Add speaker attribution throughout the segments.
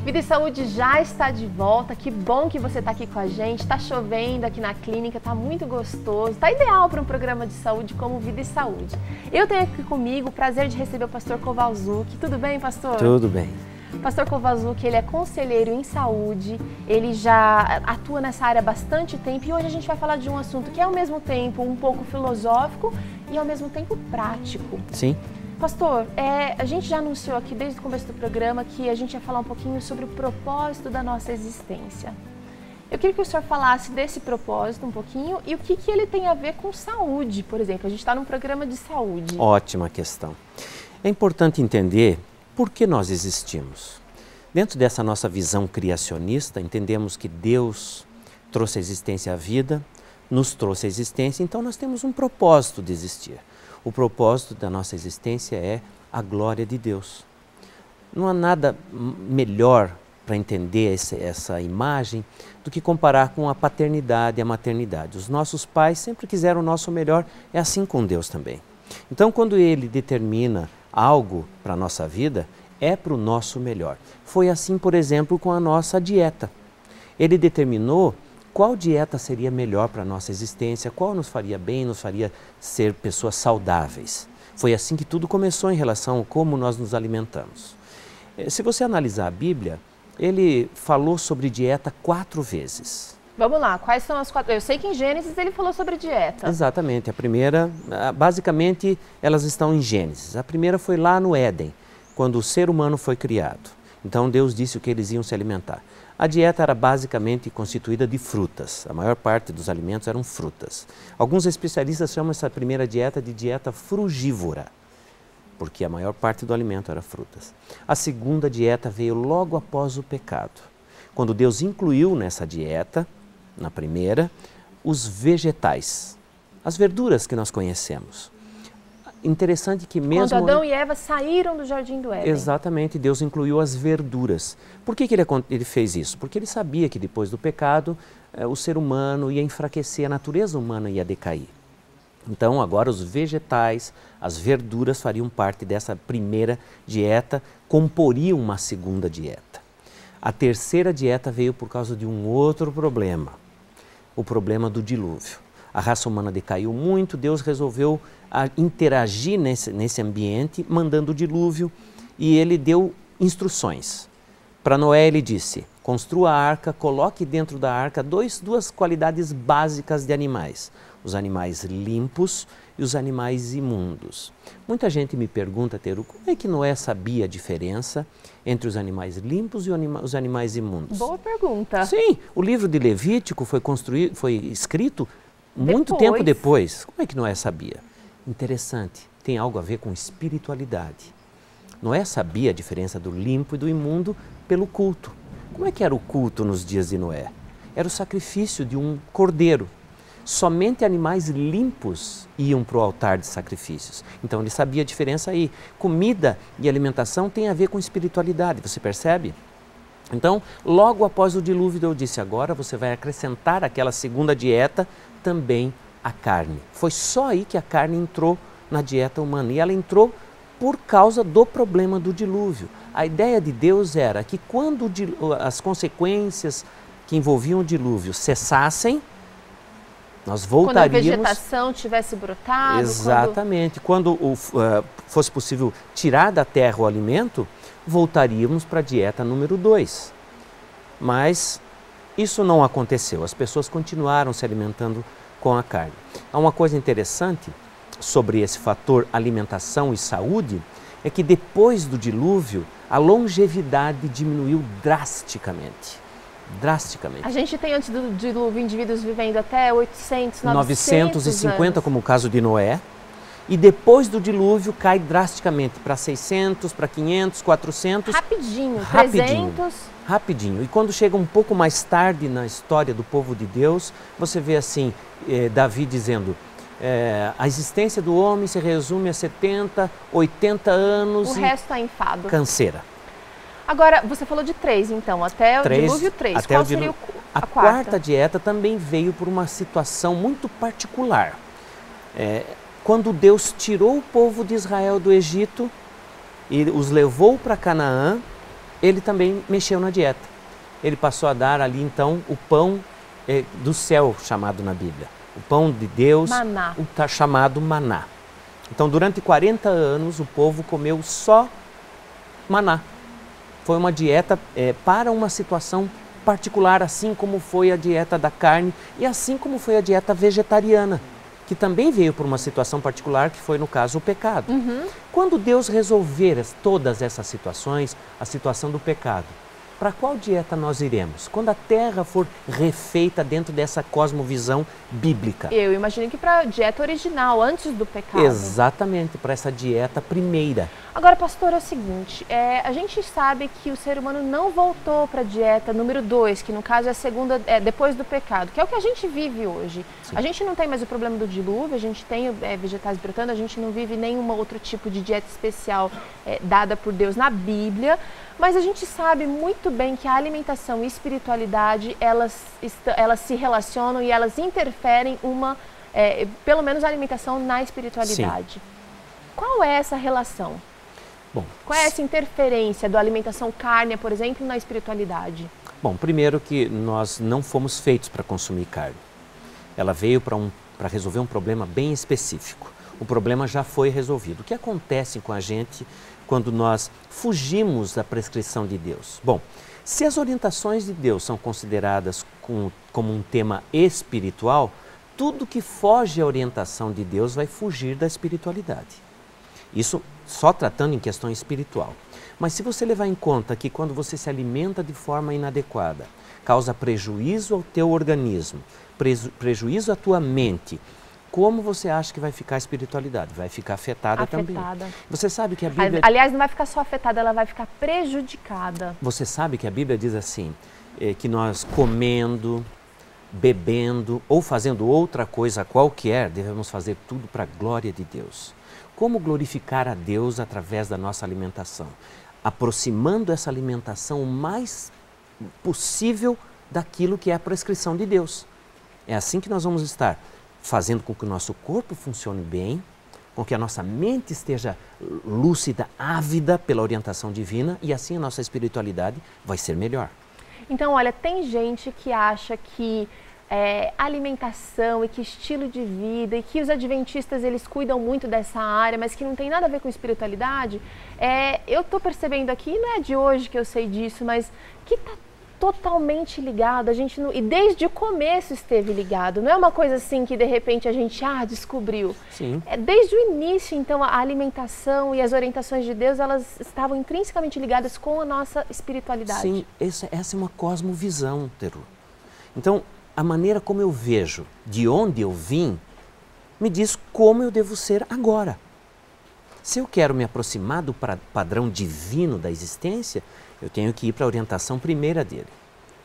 Speaker 1: Vida e Saúde já está de volta, que bom que você está aqui com a gente, está chovendo aqui na clínica, está muito gostoso, está ideal para um programa de saúde como Vida e Saúde. Eu tenho aqui comigo o prazer de receber o pastor Kowalczuk. Tudo bem, pastor?
Speaker 2: Tudo bem.
Speaker 1: Pastor Kowalczuk, ele é conselheiro em saúde, ele já atua nessa área há bastante tempo e hoje a gente vai falar de um assunto que é ao mesmo tempo um pouco filosófico e ao mesmo tempo prático.
Speaker 2: Sim.
Speaker 1: Pastor, a gente já anunciou aqui desde o começo do programa que a gente ia falar um pouquinho sobre o propósito da nossa existência. Eu queria que o senhor falasse desse propósito um pouquinho e o que ele tem a ver com saúde, por exemplo. A gente está num programa de saúde.
Speaker 2: Ótima questão. É importante entender por que nós existimos. Dentro dessa nossa visão criacionista, entendemos que Deus trouxe a existência à vida, nos trouxe a existência, então nós temos um propósito de existir. O propósito da nossa existência é a glória de Deus. Não há nada melhor para entender essa imagem do que comparar com a paternidade e a maternidade. Os nossos pais sempre quiseram o nosso melhor, é assim com Deus também. Então, quando Ele determina algo para a nossa vida, é para o nosso melhor. Foi assim, por exemplo, com a nossa dieta. Ele determinou qual dieta seria melhor para a nossa existência, qual nos faria bem, nos faria ser pessoas saudáveis. Foi assim que tudo começou em relação a como nós nos alimentamos. Se você analisar a Bíblia, ele falou sobre dieta 4 vezes.
Speaker 1: Vamos lá, quais são as 4? Eu sei que em Gênesis ele falou sobre dieta.
Speaker 2: Exatamente, a primeira, basicamente elas estão em Gênesis. A primeira foi lá no Éden, quando o ser humano foi criado. Então Deus disse o que eles iam se alimentar. A dieta era basicamente constituída de frutas. A maior parte dos alimentos eram frutas. Alguns especialistas chamam essa primeira dieta de dieta frugívora, porque a maior parte do alimento era frutas. A segunda dieta veio logo após o pecado, quando Deus incluiu nessa dieta, na primeira, os vegetais, as verduras que nós conhecemos. Interessante que mesmo...
Speaker 1: Quando Adão e Eva saíram do Jardim do Éden.
Speaker 2: Exatamente, Deus incluiu as verduras. Por que ele fez isso? Porque ele sabia que depois do pecado, o ser humano ia enfraquecer, a natureza humana ia decair. Então agora os vegetais, as verduras fariam parte dessa primeira dieta, comporiam uma segunda dieta. A terceira dieta veio por causa de um outro problema, o problema do dilúvio. A raça humana decaiu muito, Deus resolveu interagir nesse ambiente, mandando o dilúvio, e ele deu instruções. Para Noé ele disse, construa a arca, coloque dentro da arca duas qualidades básicas de animais, os animais limpos e os animais imundos. Muita gente me pergunta, Teru, como é que Noé sabia a diferença entre os animais limpos e os animais imundos?
Speaker 1: Boa pergunta.
Speaker 2: Sim, o livro de Levítico foi escrito muito tempo depois. Como é que Noé sabia? Interessante, tem algo a ver com espiritualidade. Noé sabia a diferença do limpo e do imundo pelo culto. Como é que era o culto nos dias de Noé? Era o sacrifício de um cordeiro. Somente animais limpos iam para o altar de sacrifícios. Então ele sabia a diferença aí. Comida e alimentação tem a ver com espiritualidade, você percebe? Então, logo após o dilúvio, Deus disse, agora você vai acrescentar aquela segunda dieta também a carne. Foi só aí que a carne entrou na dieta humana e ela entrou por causa do problema do dilúvio. A ideia de Deus era que quando as consequências que envolviam o dilúvio cessassem, nós voltaríamos...
Speaker 1: Quando a vegetação tivesse brotado...
Speaker 2: Exatamente. Quando fosse possível tirar da terra o alimento, voltaríamos para a dieta número 2. Mas isso não aconteceu. As pessoas continuaram se alimentando com a carne. Há uma coisa interessante sobre esse fator alimentação e saúde, é que depois do dilúvio, a longevidade diminuiu drasticamente. Drasticamente.
Speaker 1: A gente tem antes do dilúvio indivíduos vivendo até 800,
Speaker 2: 950,
Speaker 1: anos.
Speaker 2: como o caso de Noé. E depois do dilúvio cai drasticamente para 600, para 500, 400.
Speaker 1: Rapidinho, 300.
Speaker 2: Rapidinho. E quando chega um pouco mais tarde na história do povo de Deus, você vê assim, Davi dizendo, a existência do homem se resume a 70, 80 anos.
Speaker 1: O resto está enfado.
Speaker 2: Canseira.
Speaker 1: Agora, você falou de 3, então, até o dilúvio 3. Qual seria a
Speaker 2: quarta dieta também veio por uma situação muito particular. Quando Deus tirou o povo de Israel do Egito e os levou para Canaã, ele também mexeu na dieta. Ele passou a dar ali então o pão do céu, chamado na Bíblia. O pão de Deus,
Speaker 1: Maná.
Speaker 2: o chamado maná. Então, durante 40 anos, o povo comeu só maná. Foi uma dieta para uma situação particular, assim como foi a dieta da carne e assim como foi a dieta vegetariana, que também veio por uma situação particular, que foi, no caso, o pecado. Quando Deus resolver todas essas situações, a situação do pecado, para qual dieta nós iremos? Quando a Terra for refeita dentro dessa cosmovisão bíblica.
Speaker 1: Eu imagino que para a dieta original, antes do pecado.
Speaker 2: Exatamente, para essa dieta primeira.
Speaker 1: Agora, pastor, é o seguinte, a gente sabe que o ser humano não voltou para a dieta número 2, que no caso é a segunda, depois do pecado, que é o que a gente vive hoje.
Speaker 2: Sim.
Speaker 1: A gente não tem mais o problema do dilúvio, a gente tem vegetais brotando, a gente não vive nenhum outro tipo de dieta especial dada por Deus na Bíblia, mas a gente sabe muito bem que a alimentação e espiritualidade, elas se relacionam e elas interferem pelo menos a alimentação na espiritualidade.
Speaker 2: Sim.
Speaker 1: Qual é essa relação?
Speaker 2: Bom,
Speaker 1: qual é essa interferência da alimentação cárnea, por exemplo, na espiritualidade?
Speaker 2: Bom, primeiro que nós não fomos feitos para consumir carne. Ela veio para resolver um problema bem específico. O problema já foi resolvido. O que acontece com a gente quando nós fugimos da prescrição de Deus? Bom, se as orientações de Deus são consideradas como um tema espiritual, tudo que foge à orientação de Deus vai fugir da espiritualidade. Isso só tratando em questão espiritual. Mas se você levar em conta que quando você se alimenta de forma inadequada, causa prejuízo ao teu organismo, prejuízo à tua mente, como você acha que vai ficar a espiritualidade? Vai ficar afetada também. Você sabe que a Bíblia...
Speaker 1: Aliás, não vai ficar só afetada, ela vai ficar prejudicada.
Speaker 2: Você sabe que a Bíblia diz assim, que nós comendo, bebendo ou fazendo outra coisa qualquer, devemos fazer tudo para a glória de Deus. Como glorificar a Deus através da nossa alimentação? Aproximando essa alimentação o mais possível daquilo que é a prescrição de Deus. É assim que nós vamos estar fazendo com que o nosso corpo funcione bem, com que a nossa mente esteja lúcida, ávida pela orientação divina e assim a nossa espiritualidade vai ser melhor.
Speaker 1: Então, olha, tem gente que acha que alimentação e que estilo de vida e que os adventistas eles cuidam muito dessa área, mas que não tem nada a ver com espiritualidade. Eu estou percebendo aqui, não é de hoje que eu sei disso, mas que está totalmente ligado, e desde o começo esteve ligado, não é uma coisa assim que de repente a gente descobriu.
Speaker 2: Sim.
Speaker 1: Desde o início, então, a alimentação e as orientações de Deus, elas estavam intrinsecamente ligadas com a nossa espiritualidade.
Speaker 2: Sim, essa é uma cosmovisão, Teru. Então, a maneira como eu vejo de onde eu vim, me diz como eu devo ser agora. Se eu quero me aproximar do padrão divino da existência, eu tenho que ir para a orientação primeira dele,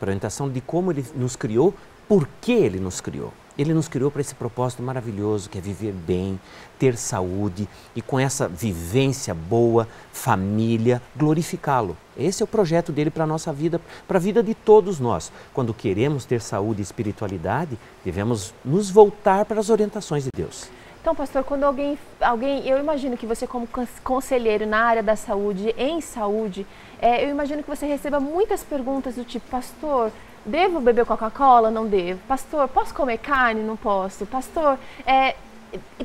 Speaker 2: para a orientação de como ele nos criou, por que ele nos criou. Ele nos criou para esse propósito maravilhoso, que é viver bem, ter saúde e com essa vivência boa, família, glorificá-lo. Esse é o projeto dele para a nossa vida, para a vida de todos nós. Quando queremos ter saúde e espiritualidade, devemos nos voltar para as orientações de Deus.
Speaker 1: Então, pastor, quando eu imagino que você como conselheiro na área da saúde, em saúde, eu imagino que você receba muitas perguntas do tipo, pastor, devo beber Coca-Cola? Não devo. Pastor, posso comer carne? Não posso. Pastor,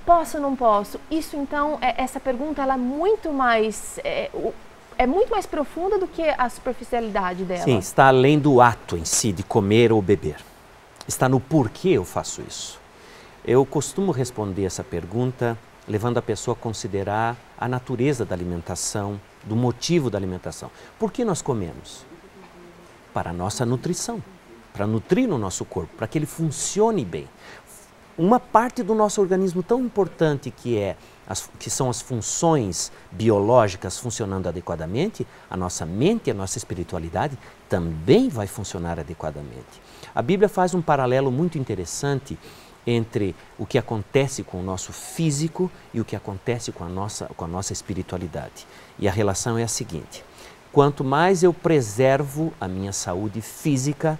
Speaker 1: posso ou não posso? Isso, então, essa pergunta ela é muito mais profunda do que a superficialidade dela.
Speaker 2: Sim, está além do ato em si de comer ou beber. Está no porquê eu faço isso. Eu costumo responder essa pergunta levando a pessoa a considerar a natureza da alimentação, do motivo da alimentação. Por que nós comemos? Para a nossa nutrição, para nutrir o nosso corpo, para que ele funcione bem. Uma parte do nosso organismo tão importante que são as funções biológicas funcionando adequadamente, a nossa mente e a nossa espiritualidade também vai funcionar adequadamente. A Bíblia faz um paralelo muito interessante entre o que acontece com o nosso físico e o que acontece com a nossa espiritualidade. E a relação é a seguinte: quanto mais eu preservo a minha saúde física,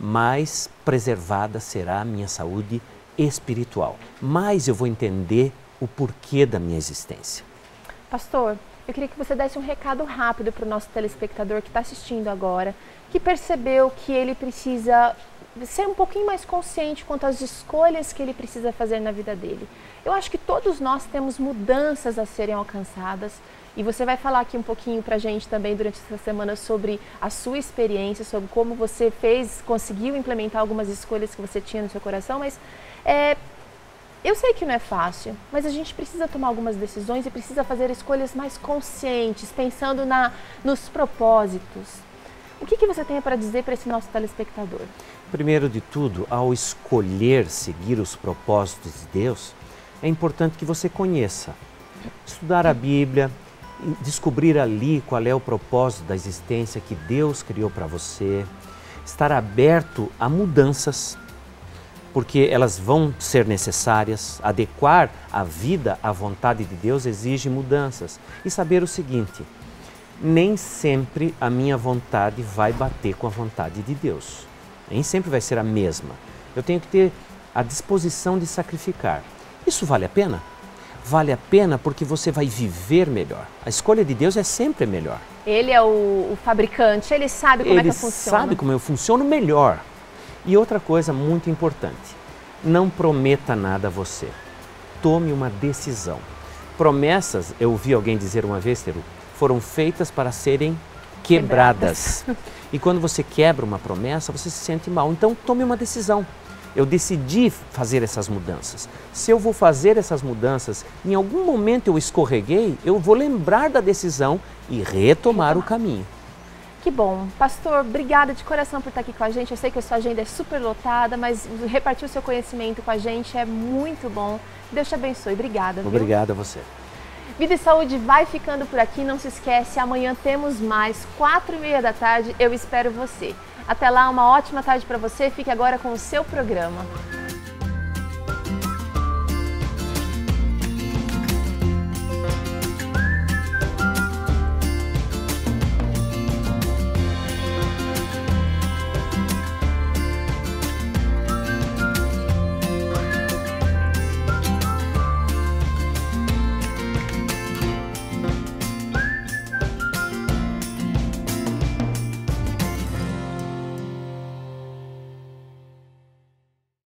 Speaker 2: mais preservada será a minha saúde espiritual. Mais eu vou entender o porquê da minha existência.
Speaker 1: Pastor, eu queria que você desse um recado rápido para o nosso telespectador que está assistindo agora, que percebeu que ele precisa ser um pouquinho mais consciente quanto às escolhas que ele precisa fazer na vida dele. Eu acho que todos nós temos mudanças a serem alcançadas e você vai falar aqui um pouquinho para a gente também durante essa semana sobre a sua experiência, sobre como você conseguiu implementar algumas escolhas que você tinha no seu coração, mas eu sei que não é fácil, mas a gente precisa tomar algumas decisões e precisa fazer escolhas mais conscientes, pensando nos propósitos. O que você tem para dizer para esse nosso telespectador?
Speaker 2: Primeiro de tudo, ao escolher seguir os propósitos de Deus, é importante que você conheça, estudar a Bíblia, descobrir ali qual é o propósito da existência que Deus criou para você, estar aberto a mudanças, porque elas vão ser necessárias. Adequar a vida à vontade de Deus exige mudanças. E saber o seguinte, nem sempre a minha vontade vai bater com a vontade de Deus. Nem sempre vai ser a mesma. Eu tenho que ter a disposição de sacrificar. Isso vale a pena? Vale a pena porque você vai viver melhor. A escolha de Deus é sempre melhor.
Speaker 1: Ele é o fabricante, ele sabe como é que funciona.
Speaker 2: Ele sabe como eu funciono melhor. E outra coisa muito importante, não prometa nada a você. Tome uma decisão. Promessas, eu ouvi alguém dizer uma vez, Teru, foram feitas para serem quebradas. E quando você quebra uma promessa, você se sente mal. Então tome uma decisão. Eu decidi fazer essas mudanças. Se eu vou fazer essas mudanças, em algum momento eu escorreguei, eu vou lembrar da decisão e retomar o caminho.
Speaker 1: Que bom. Pastor, obrigada de coração por estar aqui com a gente. Eu sei que a sua agenda é super lotada, mas repartir o seu conhecimento com a gente é muito bom. Deus te abençoe. Obrigada.
Speaker 2: Obrigado a você.
Speaker 1: Vida e Saúde vai ficando por aqui. Não se esquece, amanhã temos mais, 4h30 da tarde. Eu espero você. Até lá, uma ótima tarde para você. Fique agora com o seu programa.